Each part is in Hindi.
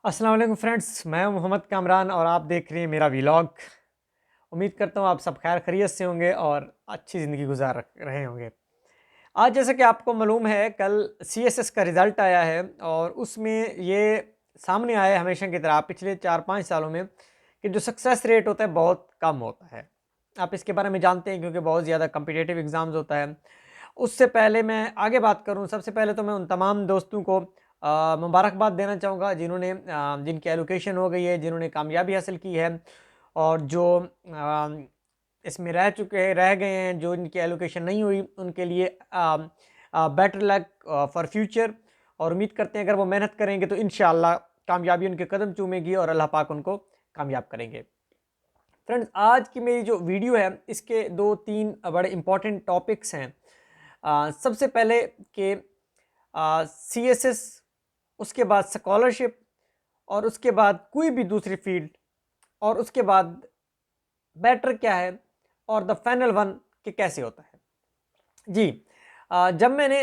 अस्सलाम वालेकुम फ्रेंड्स, मैं हूं मोहम्मद कामरान और आप देख रहे हैं मेरा व्लॉग। उम्मीद करता हूं आप सब खैर खैरियत से होंगे और अच्छी ज़िंदगी गुजार रहे होंगे। आज जैसा कि आपको मालूम है, कल सीएसएस का रिज़ल्ट आया है और उसमें ये सामने आया है हमेशा की तरह पिछले 4-5 सालों में कि जो सक्सेस रेट होता है बहुत कम होता है। आप इसके बारे में जानते हैं क्योंकि बहुत ज़्यादा कॉम्पिटिटिव एग्ज़ाम्स होता है। उससे पहले मैं आगे बात करूँ, सबसे पहले तो मैं उन तमाम दोस्तों को मुबारकबाद देना चाहूँगा जिन्होंने जिनकी एलोकेशन हो गई है, जिन्होंने कामयाबी हासिल की है और जो इसमें रह गए हैं, जो इनकी एलोकेशन नहीं हुई उनके लिए बेटर लक फॉर फ्यूचर। और उम्मीद करते हैं अगर वो मेहनत करेंगे तो इंशाअल्लाह कामयाबी उनके कदम चूमेगी और अल्लाह पाक उनको कामयाब करेंगे। फ्रेंड्स, आज की मेरी जो वीडियो है इसके 2-3 बड़े इंपॉर्टेंट टॉपिक्स हैं। सबसे पहले कि सीएसएस, उसके बाद स्कॉलरशिप और उसके बाद कोई भी दूसरी फील्ड और उसके बाद बेटर क्या है और द फाइनल वन कि कैसे होता है। जी, जब मैंने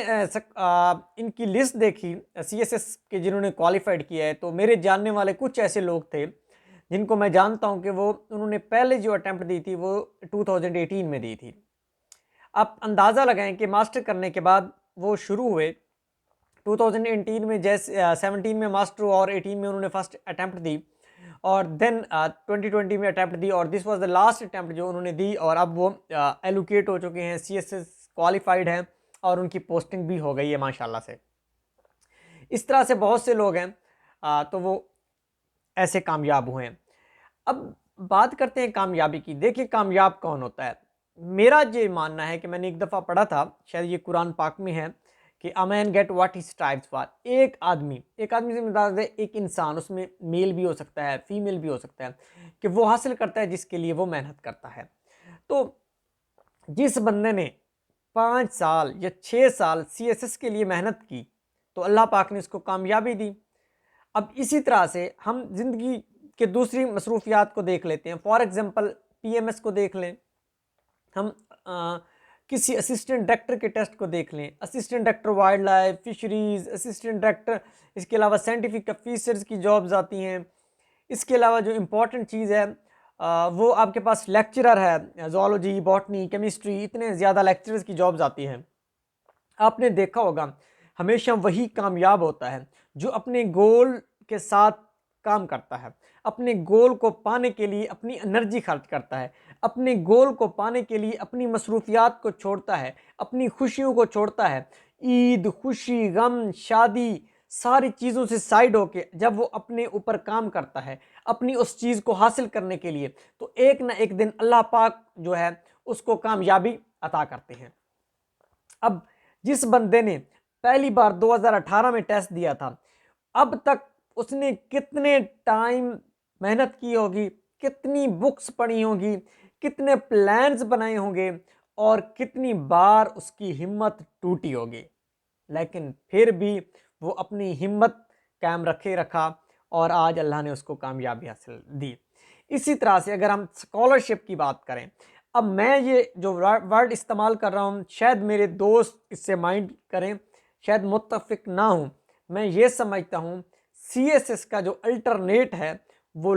इनकी लिस्ट देखी सीएसएस के जिन्होंने क्वालिफाइड किया है, तो मेरे जानने वाले कुछ ऐसे लोग थे जिनको मैं जानता हूं कि वो उन्होंने पहले जो अटेम्प्ट दी थी वो 2018 में दी थी। आप अंदाज़ा लगाएं कि मास्टर करने के बाद वो शुरू हुए 2018 में, जैसे 17 में मास्टर हुआ और 18 में उन्होंने फर्स्ट अटैम्प्ट दी और देन 2020 में अटैम्प्ट दी और this was the last attempt जो उन्होंने दी और अब वो एलोकेट हो चुके हैं, सीएसएस क्वालिफाइड हैं और उनकी पोस्टिंग भी हो गई है माशाल्लाह से। इस तरह से बहुत से लोग हैं, तो वो ऐसे कामयाब हुए हैं। अब बात करते हैं कामयाबी की। देखिए, कामयाब कौन होता है? मेरा ये मानना है कि मैंने एक दफ़ा पढ़ा था, शायद ये कुरान पाक में है कि a main get what he strives for. एक आदमी से मुराद है एक इंसान, उसमें मेल भी हो सकता है, फीमेल भी हो सकता है, कि वो हासिल करता है जिसके लिए वो मेहनत करता है। तो जिस बंदे ने 5 साल या 6 साल सीएसएस के लिए मेहनत की तो अल्लाह पाक ने उसको कामयाबी दी। अब इसी तरह से हम जिंदगी के दूसरी मसरूफियात को देख लेते हैं। फॉर एग्जांपल पीएमएस को देख लें, हम किसी असिस्टेंट डायरेक्टर के टेस्ट को देख लें, assistant director wild life fisheries, assistant director, इसके अलावा साइंटिफिक ऑफिसर्स की जॉब्स आती हैं। इसके अलावा जो इम्पोर्टेंट चीज़ है वो आपके पास लेक्चरर है, जोलॉजी, बॉटनी, केमिस्ट्री, इतने ज़्यादा लेक्चरर्स की जॉब्स आती हैं। आपने देखा होगा हमेशा वही कामयाब होता है जो अपने गोल के साथ काम करता है, अपने गोल को पाने के लिए अपनी एनर्जी खर्च करता है, अपने गोल को पाने के लिए अपनी मसरूफियात को छोड़ता है, अपनी खुशियों को छोड़ता है। ईद, खुशी, गम, शादी, सारी चीज़ों से साइड होके जब वो अपने ऊपर काम करता है अपनी उस चीज़ को हासिल करने के लिए, तो एक ना एक दिन अल्लाह पाक जो है उसको कामयाबी अता करते हैं। अब जिस बंदे ने पहली बार 2018 में टेस्ट दिया था, अब तक उसने कितने टाइम मेहनत की होगी, कितनी बुक्स पढ़ी होंगी, कितने प्लान्स बनाए होंगे और कितनी बार उसकी हिम्मत टूटी होगी, लेकिन फिर भी वो अपनी हिम्मत कायम रखा और आज अल्लाह ने उसको कामयाबी हासिल दी। इसी तरह से अगर हम स्कॉलरशिप की बात करें, अब मैं ये जो वर्ड इस्तेमाल कर रहा हूँ शायद मेरे दोस्त इससे माइंड करें, शायद मुत्तफिक ना हूँ। मैं ये समझता हूँ सीएसएस का जो अल्टरनेट है वो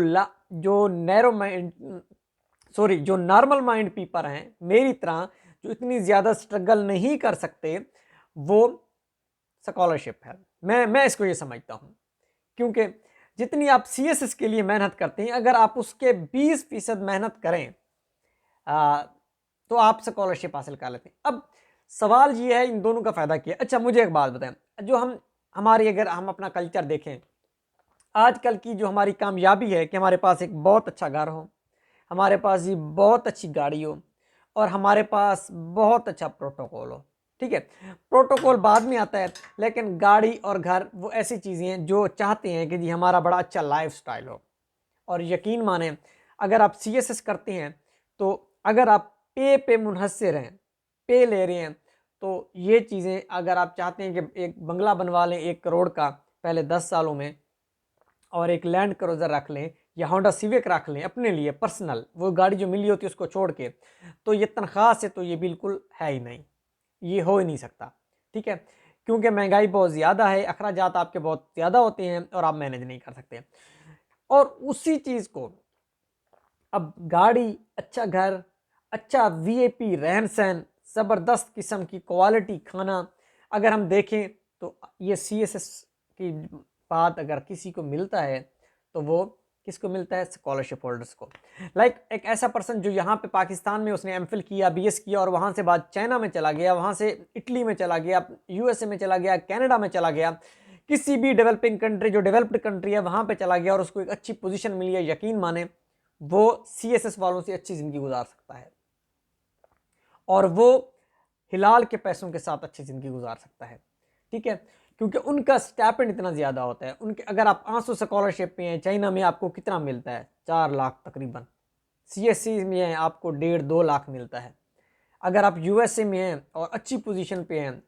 जो नैरो माइंड, सॉरी, जो नॉर्मल माइंड पीपल हैं मेरी तरह, जो इतनी ज़्यादा स्ट्रगल नहीं कर सकते, वो स्कॉलरशिप है। मैं इसको ये समझता हूँ क्योंकि जितनी आप सीएसएस के लिए मेहनत करते हैं, अगर आप उसके 20% मेहनत करें तो आप स्कॉलरशिप हासिल कर लेते हैं। अब सवाल ये है इन दोनों का फ़ायदा क्या है। अच्छा, मुझे एक बात बताएं, जो हमारी अगर हम अपना कल्चर देखें, आजकल की जो हमारी कामयाबी है कि हमारे पास एक बहुत अच्छा घर हो, हमारे पास ये बहुत अच्छी गाड़ी हो और हमारे पास बहुत अच्छा प्रोटोकॉल हो। ठीक है, प्रोटोकॉल बाद में आता है, लेकिन गाड़ी और घर वो ऐसी चीज़ें हैं जो चाहते हैं कि जी हमारा बड़ा अच्छा लाइफ स्टाइल हो। और यकीन माने, अगर आप सीएसएस करते हैं तो अगर आप पे मुनहसर हैं, पे ले रहे हैं, तो ये चीज़ें अगर आप चाहते हैं कि एक बंगला बनवा लें 1 करोड़ का पहले 10 सालों में और एक लैंड क्रूज़र रख लें या होंडा सिविक रख लें अपने लिए पर्सनल, वो गाड़ी जो मिली होती है उसको छोड़ के, तो ये तनख्वाह से तो ये बिल्कुल है ही नहीं, ये हो ही नहीं सकता। ठीक है, क्योंकि महंगाई बहुत ज़्यादा है, अखराजात आपके बहुत ज़्यादा होते हैं और आप मैनेज नहीं कर सकते। और उसी चीज़ को अब गाड़ी, अच्छा घर, अच्छा वीआईपी रहन सहन, ज़बरदस्त किस्म की क्वालिटी खाना अगर हम देखें तो ये सीएसएस की बात अगर किसी को मिलता है तो वो किसको मिलता है? स्कॉलरशिप होल्डर्स को। लाइक एक ऐसा पर्सन जो यहाँ पे पाकिस्तान में उसने एमफिल किया, बीएस किया और वहाँ से बाद चाइना में चला गया, वहाँ से इटली में चला गया, यूएसए में चला गया, कनाडा में चला गया, किसी भी डेवलपिंग कंट्री जो डेवलप्ड कंट्री है वहाँ पे चला गया और उसको एक अच्छी पोजीशन मिली है, यकीन माने वो सीएसएस वालों से अच्छी ज़िंदगी गुजार सकता है और वो हिलाल के पैसों के साथ अच्छी ज़िंदगी गुजार सकता है। ठीक है, क्योंकि उनका स्टाइपेंड इतना ज़्यादा होता है। उनके अगर आप 500 स्कॉलरशिप पे हैं, चाइना में आपको कितना मिलता है? 4 लाख तकरीबन। सीएससी में है आपको 1.5-2 लाख मिलता है। अगर आप यूएसए में हैं और अच्छी पोजीशन पे हैं,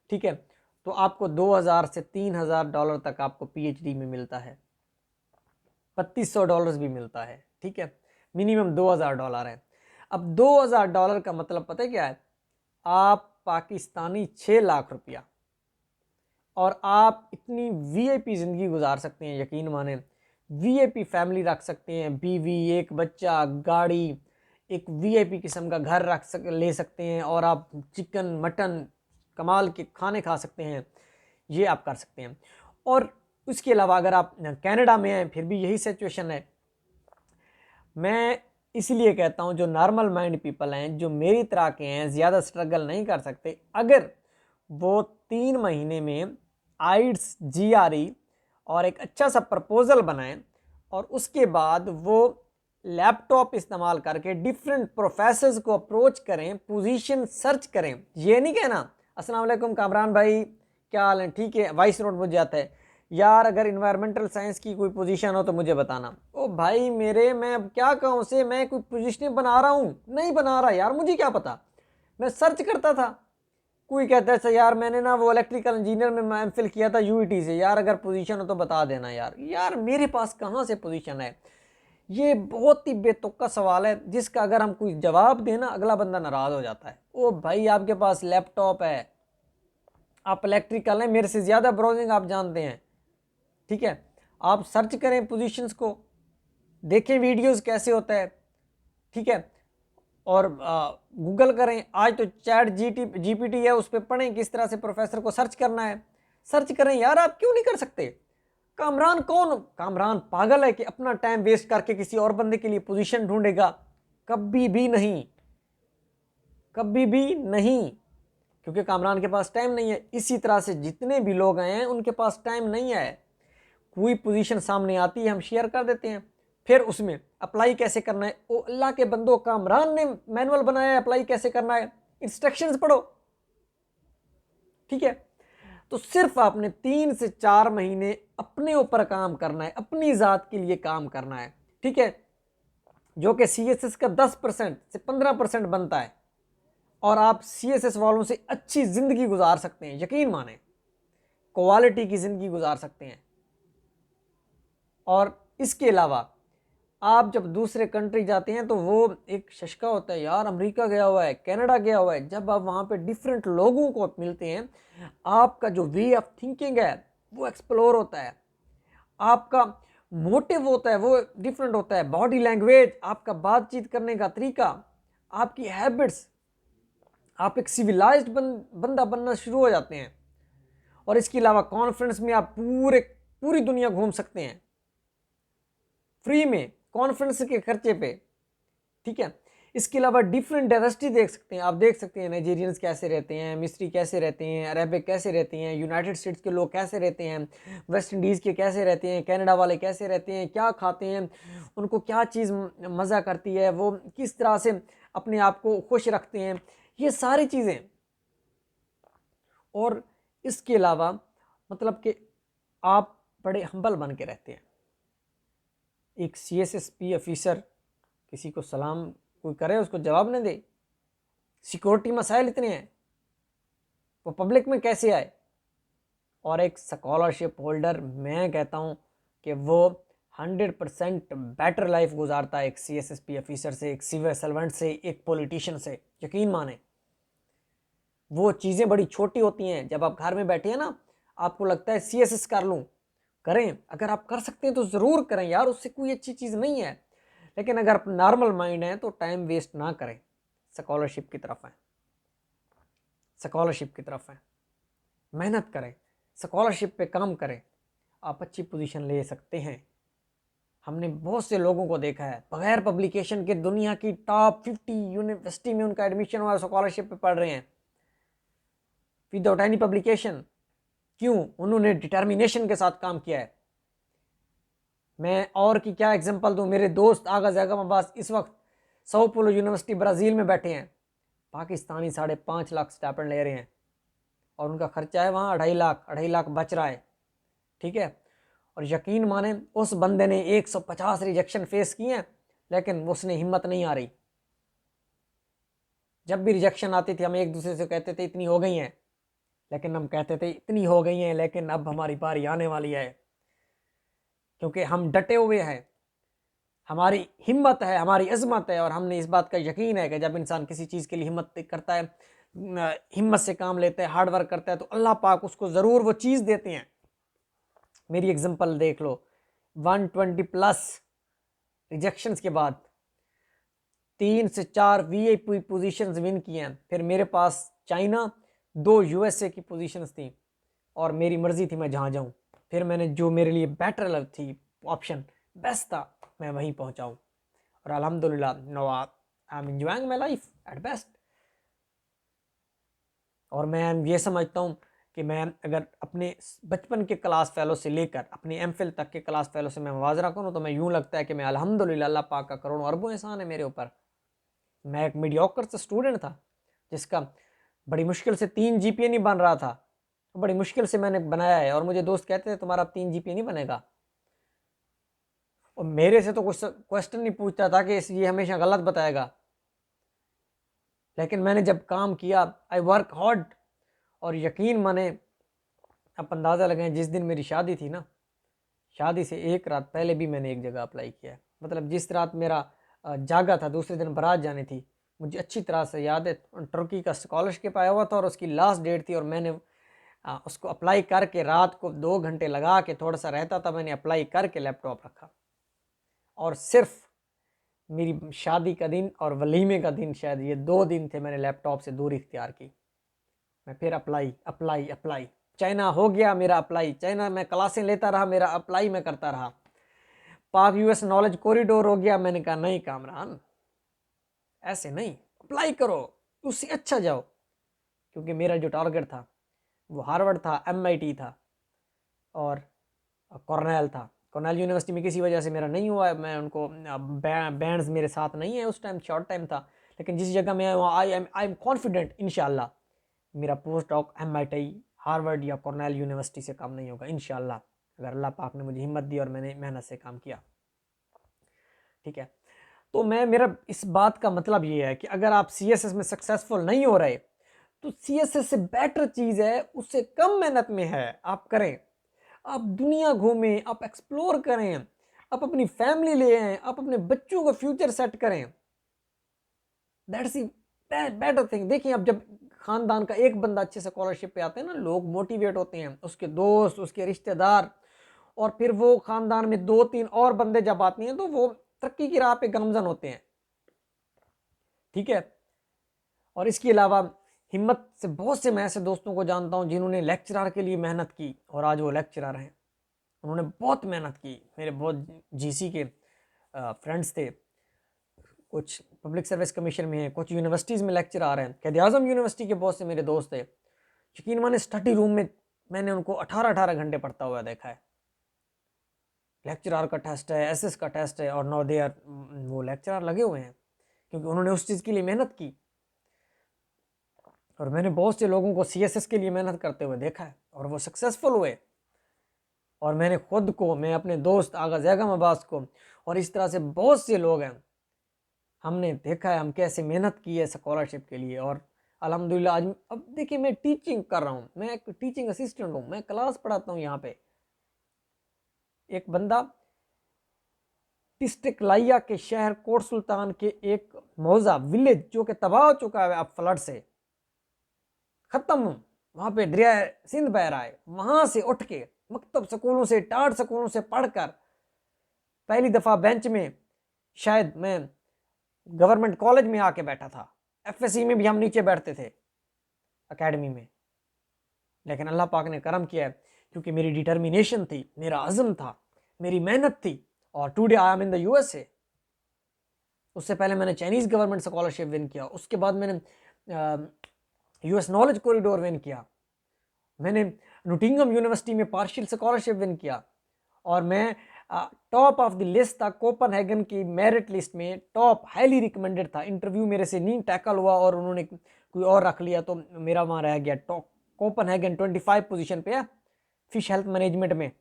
ठीक है, तो आपको 2000 से 3000 डॉलर तक आपको पीएचडी में मिलता है, $3200 भी मिलता है। ठीक है, मिनिमम $2000 है। अब $2000 का मतलब पता है क्या है? आप पाकिस्तानी 6 लाख रुपया और आप इतनी वीआईपी ज़िंदगी गुजार सकते हैं, यकीन माने वीआईपी फैमिली रख सकते हैं, बीवी, एक बच्चा, गाड़ी, एक वीआईपी किस्म का घर ले सकते हैं और आप चिकन मटन कमाल के खाने खा सकते हैं, ये आप कर सकते हैं। और उसके अलावा अगर आप कनाडा में हैं फिर भी यही सिचुएशन है। मैं इसलिए कहता हूँ जो नॉर्मल माइंड पीपल हैं, जो मेरी तरह के हैं, ज़्यादा स्ट्रगल नहीं कर सकते, अगर वो 3 महीने में आइट्स जीआरई और एक अच्छा सा प्रपोज़ल बनाएं और उसके बाद वो लैपटॉप इस्तेमाल करके डिफरेंट प्रोफेसर्स को अप्रोच करें, पोजीशन सर्च करें। ये नहीं कहना अस्सलाम वालेकुम कामरान भाई क्या हाल है, ठीक है, वॉइस नोट मुझे आता है, यार अगर इन्वायरमेंटल साइंस की कोई पोजीशन हो तो मुझे बताना। ओ भाई मेरे, मैं अब क्या कहूँ उसे, मैं कोई पोजीशन बना रहा हूँ? नहीं बना रहा यार, मुझे क्या पता, मैं सर्च करता था। कोई कहता है यार मैंने ना वो इलेक्ट्रिकल इंजीनियर में एमफिल किया था यूईटी से, यार अगर पोजीशन हो तो बता देना। यार यार मेरे पास कहाँ से पोजीशन है? ये बहुत ही बेतुका सवाल है जिसका अगर हम कोई जवाब देना अगला बंदा नाराज़ हो जाता है। ओ भाई आपके पास लैपटॉप है, आप इलेक्ट्रिकल हैं, मेरे से ज़्यादा ब्राउजिंग आप जानते हैं, ठीक है, आप सर्च करें पोजीशंस को, देखें वीडियोस कैसे होता है, ठीक है, और गूगल करें। आज तो चैट जीपीटी है, उस पर पढ़ें किस तरह से प्रोफेसर को सर्च करना है, सर्च करें। यार आप क्यों नहीं कर सकते? कामरान कौन, कामरान पागल है कि अपना टाइम वेस्ट करके किसी और बंदे के लिए पोजीशन ढूंढेगा? कभी भी नहीं, कभी भी नहीं, क्योंकि कामरान के पास टाइम नहीं है। इसी तरह से जितने भी लोग आए हैं उनके पास टाइम नहीं है। कोई पोजीशन सामने आती है हम शेयर कर देते हैं, फिर उसमें अप्लाई कैसे करना है, ओ अल्लाह के बंदो, कामरान ने मैनुअल बनाया है, अप्लाई कैसे करना है, इंस्ट्रक्शंस पढ़ो। ठीक है, तो सिर्फ आपने 3 से 4 महीने अपने ऊपर काम करना है, अपनी ज़ात के लिए काम करना है, ठीक है, जो कि सीएसएस का 10% से 15% बनता है और आप सीएसएस वालों से अच्छी ज़िंदगी गुजार सकते हैं, यकीन माने क्वालिटी की ज़िंदगी गुजार सकते हैं। और इसके अलावा आप जब दूसरे कंट्री जाते हैं तो वो एक शशका होता है, यार अमेरिका गया हुआ है, कनाडा गया हुआ है, जब आप वहाँ पे डिफरेंट लोगों को मिलते हैं आपका जो वे ऑफ थिंकिंग है वो एक्सप्लोर होता है, आपका मोटिव होता है वो डिफरेंट होता है, बॉडी लैंग्वेज, आपका बातचीत करने का तरीका, आपकी हैबिट्स, आप एक सिविलाइज्ड बंदा बनना शुरू हो जाते हैं। और इसके अलावा कॉन्फ्रेंस में आप पूरी दुनिया घूम सकते हैं फ्री में, कॉन्फ्रेंस के खर्चे पे, ठीक है। इसके अलावा डिफरेंट डाइवर्सिटी देख सकते हैं, आप देख सकते हैं नाइजीरियंस कैसे रहते हैं, मिस्री कैसे रहते हैं, अरेबिक कैसे रहते हैं, यूनाइटेड स्टेट्स के लोग कैसे रहते हैं, वेस्ट इंडीज़ के कैसे रहते हैं, कनाडा वाले कैसे रहते हैं, क्या खाते हैं, उनको क्या चीज़ मज़ा करती है, वो किस तरह से अपने आप को खुश रखते हैं, ये सारी चीज़ें। और इसके अलावा मतलब कि आप बड़े हम्बल बन के रहते हैं। एक सीएसएसपी ऑफिसर किसी को सलाम कोई करे उसको जवाब न दे, सिक्योरिटी मसाइल इतने हैं, वो पब्लिक में कैसे आए? और एक स्कॉलरशिप होल्डर, मैं कहता हूँ कि वो 100% बेटर लाइफ गुजारता है एक सीएसएसपी ऑफिसर से, एक सिविल सर्वेंट से, एक पॉलिटिशियन से, यकीन माने वो चीज़ें बड़ी छोटी होती हैं। जब आप घर में बैठे हैं ना, आपको लगता है CSS कर लूँ, करें। अगर आप कर सकते हैं तो ज़रूर करें यार, उससे कोई अच्छी चीज़ नहीं है। लेकिन अगर नॉर्मल माइंड है तो टाइम वेस्ट ना करें, स्कॉलरशिप की तरफ है, स्कॉलरशिप की तरफ है, मेहनत करें, स्कॉलरशिप पे काम करें, आप अच्छी पोजीशन ले सकते हैं। हमने बहुत से लोगों को देखा है बगैर पब्लिकेशन के दुनिया की टॉप 50 यूनिवर्सिटी में उनका एडमिशन हुआ, स्कॉलरशिप पे पढ़ रहे हैं विदाउट एनी पब्लिकेशन। क्यों? उन्होंने डिटर्मिनेशन के साथ काम किया है। मैं और की क्या एग्जांपल दूं? मेरे दोस्त आगा जैगम अब्बास इस वक्त sao paulo यूनिवर्सिटी ब्राज़ील में बैठे हैं, पाकिस्तानी 5.5 लाख स्टाइपेंड ले रहे हैं और उनका खर्चा है वहाँ 2.5 लाख बच रहा है। ठीक है, और यकीन माने उस बंदे ने 150 रिजेक्शन फेस किए हैं, लेकिन उसने हिम्मत नहीं आ रही। जब भी रिजेक्शन आती थी हम एक दूसरे से कहते थे इतनी हो गई हैं, लेकिन हम कहते थे इतनी हो गई हैं लेकिन अब हमारी बारी आने वाली है, क्योंकि हम डटे हुए हैं, हमारी हिम्मत है, हमारी अजमत है, और हमने इस बात का यकीन है कि जब इंसान किसी चीज़ के लिए हिम्मत करता है, हिम्मत से काम लेता है, हार्ड वर्क करता है, तो अल्लाह पाक उसको ज़रूर वो चीज़ देते हैं। मेरी एग्जांपल देख लो, 120+ रिजेक्शंस के बाद 3 से 4 VIP पोजीशंस विन किए हैं। फिर मेरे पास चाइना, 2 USA की पोजीशंस थी और मेरी मर्जी थी मैं जहाँ जाऊँ। फिर मैंने जो मेरे लिए बेटर थी, ऑप्शन बेस्ट था, मैं वहीं पहुँचाऊँ, और अल्हम्दुलिल्लाह no I am enjoying my life at best. और मैं ये समझता हूँ कि मैं अगर अपने बचपन के क्लास फेलो से लेकर अपने MPhil तक के क्लास फेलो से मैं मुवाज़ना करूँ तो मैं यूँ लगता है कि मैं अल्हम्दुलिल्लाह अल्लाह पाक का करोड़ों अरबों एहसान है मेरे ऊपर। मैं एक मीडियोकर सा स्टूडेंट था जिसका बड़ी मुश्किल से 3 GPA नहीं बन रहा था, बड़ी मुश्किल से मैंने बनाया है, और मुझे दोस्त कहते थे तुम्हारा 3 GPA नहीं बनेगा, और मेरे से तो कुछ क्वेश्चन नहीं पूछता था कि ये हमेशा गलत बताएगा। लेकिन मैंने जब काम किया, आई वर्क हार्ड, और यकीन माने आप अंदाज़ा लगाएं, जिस दिन मेरी शादी थी ना, शादी से एक रात पहले भी मैंने एक जगह अप्लाई किया है। मतलब जिस रात मेरा जागा था, दूसरे दिन बारात जानी थी, मुझे अच्छी तरह से याद है, तुर्की का स्कॉलरशिप आया हुआ था और उसकी लास्ट डेट थी, और मैंने उसको अप्लाई करके रात को 2 घंटे लगा के, थोड़ा सा रहता था, मैंने अप्लाई करके लैपटॉप रखा, और सिर्फ मेरी शादी का दिन और वलीमे का दिन, शायद ये 2 दिन थे, मैंने लैपटॉप से दूरी इख्तियार की। मैं फिर अप्लाई अप्लाई अप्लाई, चाइना हो गया मेरा अप्लाई, चाइना में क्लासें लेता रहा, मेरा अप्लाई मैं करता रहा। पाक US नॉलेज कॉरिडोर हो गया, मैंने कहा नहीं कामरान, ऐसे नहीं, अप्लाई करो, उससे अच्छा जाओ, क्योंकि मेरा जो टारगेट था वो हार्वर्ड था, MIT था और कॉर्नेल था। कॉर्नेल यूनिवर्सिटी में किसी वजह से मेरा नहीं हुआ, मैं उनको बैंड्स मेरे साथ नहीं है उस टाइम, शॉर्ट टाइम था, लेकिन जिस जगह मैं वहाँ आई एम कॉन्फिडेंट इंशाल्लाह मेरा पोस्ट डॉक MIT, हार्वर्ड या कॉर्नेल यूनिवर्सिटी से काम नहीं होगा इंशाल्लाह, अगर अल्लाह पाक ने मुझे हिम्मत दी और मैंने मेहनत से काम किया। ठीक है, तो मेरा इस बात का मतलब ये है कि अगर आप CSS में सक्सेसफुल नहीं हो रहे तो CSS से बेटर चीज़ है, उससे कम मेहनत में है, आप करें, आप दुनिया घूमें, आप एक्सप्लोर करें, आप अपनी फैमिली ले आएं, आप अपने बच्चों का फ्यूचर सेट करें, दैट्स बेटर थिंग। देखिए, अब जब खानदान का एक बंदा अच्छे से स्कॉलरशिप पे आते हैं ना, लोग मोटिवेट होते हैं, उसके दोस्त, उसके रिश्तेदार, और फिर वो खानदान में 2-3 और बंदे जब आती हैं तो वो तरक्की की राह पे गामजन होते हैं। ठीक है, और इसके अलावा हिम्मत से बहुत से मैं ऐसे दोस्तों को जानता हूं जिन्होंने लेक्चरर के लिए मेहनत की और आज वो लेक्चरर हैं। उन्होंने बहुत मेहनत की। मेरे बहुत GC के फ्रेंड्स थे, कुछ पब्लिक सर्विस कमीशन में है, कुछ यूनिवर्सिटीज़ में लेक्चर आ रहे हैं। कैद आज़म यूनिवर्सिटी के बहुत से मेरे दोस्त थे, यकीन माने स्टडी रूम में मैंने उनको 18-18 घंटे पढ़ता हुआ देखा है। लेक्चरर का टेस्ट है, SS का टेस्ट है, और नाउ दे आर, वो लेक्चरर लगे हुए हैं क्योंकि उन्होंने उस चीज़ के लिए मेहनत की। और मैंने बहुत से लोगों को CSS के लिए मेहनत करते हुए देखा है और वो सक्सेसफुल हुए। और मैंने खुद को, मैं अपने दोस्त आगा जैगम अब्बास को, और इस तरह से बहुत से लोग हैं, हमने देखा है हम कैसे मेहनत की है स्कॉलरशिप के लिए। और अल्हम्दुलिल्लाह आज, अब देखिए, मैं टीचिंग कर रहा हूँ, मैं एक टीचिंग असिस्टेंट हूँ, मैं क्लास पढ़ाता हूँ। यहाँ पे एक बंदा डिस्ट्रिक्ट लाइया के शहर कोट सुल्तान के एक मौजा विलेज जो कि तबाह हो चुका है अब फ्लड से, ख़त्म, वहाँ पे दरिया सिंध बह रहा है, वहाँ से उठ के मकतब स्कूलों से, टाट स्कूलों से पढ़कर पहली दफ़ा बेंच में, शायद मैं गवर्नमेंट कॉलेज में आके बैठा था, एफएससी में भी हम नीचे बैठते थे एकेडमी में। लेकिन अल्लाह पाक ने करम किया है, क्योंकि मेरी डिटर्मिनेशन थी, मेरा अज़म था, मेरी मेहनत थी, और today I am in the USA. उससे पहले मैंने चाइनीज़ गवर्नमेंट स्कॉलरशिप विन किया, उसके बाद मैंने यूएस नॉलेज कॉरिडोर विन किया, मैंने नोटिंगम यूनिवर्सिटी में पार्शियल स्कॉलरशिप विन किया, और मैं टॉप ऑफ द लिस्ट था कोपनहेगन की मेरिट लिस्ट में, टॉप हाईली रिकमेंडेड था। इंटरव्यू मेरे से नहीं टैकल हुआ और उन्होंने कोई और रख लिया, तो मेरा वहाँ रह गया टॉप। कोपनहेगन 25 पोजीशन पे है फिश हेल्थ मैनेजमेंट में,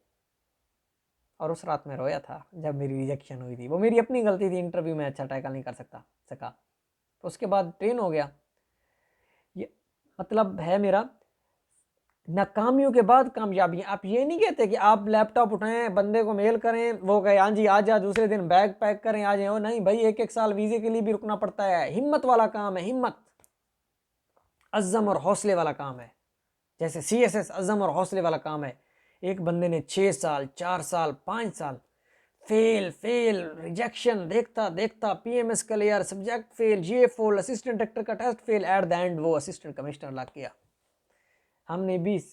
और उस रात में रोया था जब मेरी रिजेक्शन हुई थी। वो मेरी अपनी गलती थी, इंटरव्यू में अच्छा टैकल नहीं कर सका। तो उसके बाद ट्रेन हो गया। ये मतलब है मेरा, नाकामियों के बाद कामयाबी। आप ये नहीं कहते कि आप लैपटॉप उठाएं, बंदे को मेल करें, वो कहे हाँ जी आ जा, दूसरे दिन बैग पैक करें आ जाए। ओ नहीं भाई, एक साल वीज़े के लिए भी रुकना पड़ता है। हिम्मत वाला काम है, हिम्मत, अज़्ज़म और हौसले वाला काम है। जैसे CSS अज़्ज़म और हौसले वाला काम है। एक बंदे ने 6 साल, 4 साल, 5 साल फेल रिजेक्शन देखता देखता, PMS clear, subject fail, GA4, assistant director का test fail, at the end वो असिस्टेंट कमिश्नर लग गया। हमने 20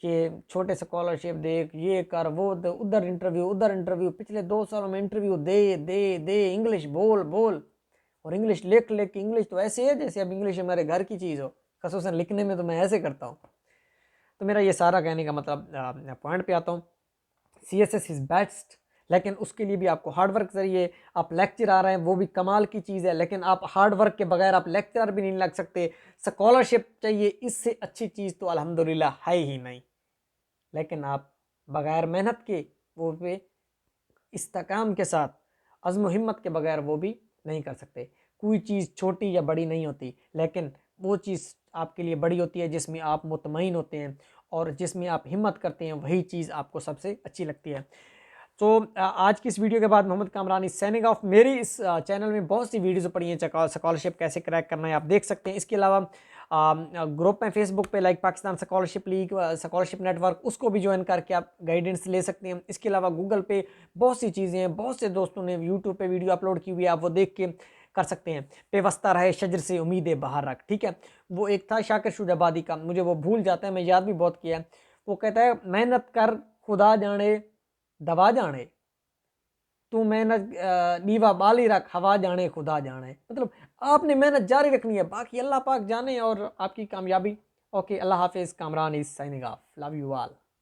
ये छोटे स्कॉलरशिप देख, ये कर, वो उधर इंटरव्यू, पिछले 2 सालों में इंटरव्यू दे, इंग्लिश बोल, और इंग्लिश लिख के, इंग्लिश तो ऐसे है जैसे अब इंग्लिश हमारे घर की चीज़ हो। खसूसन लिखने में तो मैं ऐसे करता हूँ। तो मेरा ये सारा कहने का मतलब, पॉइंट पे आता हूँ, CSS इज़ बेस्ट, लेकिन उसके लिए भी आपको हार्डवर्क चाहिए। आप लेक्चर आ रहे हैं, वो भी कमाल की चीज़ है, लेकिन आप हार्डवर्क के बगैर आप लेक्चरर भी नहीं लग सकते। स्कॉलरशिप चाहिए, इससे अच्छी चीज़ तो अल्हम्दुलिल्लाह है ही नहीं। लेकिन आप बगैर मेहनत के, वो पे इस्तेकाम के साथ, अज़्म हिम्मत के बगैर वो भी नहीं कर सकते। कोई चीज़ छोटी या बड़ी नहीं होती, लेकिन वो चीज़ आपके लिए बड़ी होती है जिसमें आप मुतमईन होते हैं, और जिसमें आप हिम्मत करते हैं, वही चीज़ आपको सबसे अच्छी लगती है। तो आज की इस वीडियो के बाद मोहम्मद कामरान इस साइनिंग ऑफ। मेरी इस चैनल में बहुत सी वीडियोज़ पड़ी हैं, स्कॉलरशिप कैसे क्रैक करना है आप देख सकते हैं। इसके अलावा ग्रुप में फेसबुक पे like Pakistan scholarship league, scholarship network, उसको भी ज्वाइन करके आप गाइडेंस ले सकते हैं। इसके अलावा गूगल पे बहुत सी चीज़ें हैं, बहुत से दोस्तों ने यूट्यूब पे वीडियो अपलोड की हुई है, आप वो देख के कर सकते हैं। पेवस्ता रहे शजर से उम्मीदें बाहर रख, ठीक है। वो एक था शाकिर शुजाबादी का, मुझे वो भूल जाता है, मैं याद भी बहुत किया है। वो कहता है मेहनत कर खुदा जाने दवा जाने, तू मेहनत नीवा बाली रख हवा जाने खुदा जाने। मतलब आपने मेहनत जारी रखनी है, बाकी अल्लाह पाक जाने और आपकी कामयाबी। ओके, अल्लाह हाफिज़। Kamran is signing off. Love you all.